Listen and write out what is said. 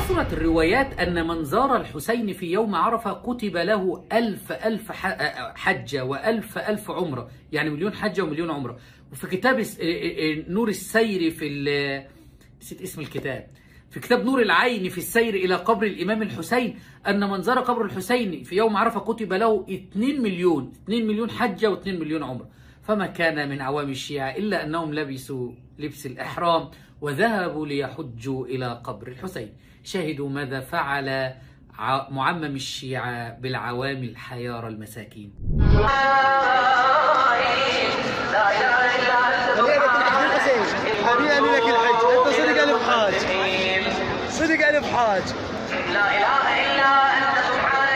كثرت الروايات أن من زار الحسين في يوم عرفة كتب له ألف حجة وألف عمرة، يعني مليون حجة ومليون عمرة. وفي كتاب نور السير نسيت اسم الكتاب، في كتاب نور العين في السير إلى قبر الإمام الحسين أن من زار قبر الحسين في يوم عرفة كتب له 2 مليون حجة و2 مليون عمرة. فما كان من عوام الشيعة إلا أنهم لبسوا لبس الإحرام وذهبوا ليحجوا إلى قبر الحسين. شاهدوا ماذا فعل معمم الشيعة بالعوام الحيارى المساكين. صدق ألف حاج. لا إله إلا أنت سبحانك.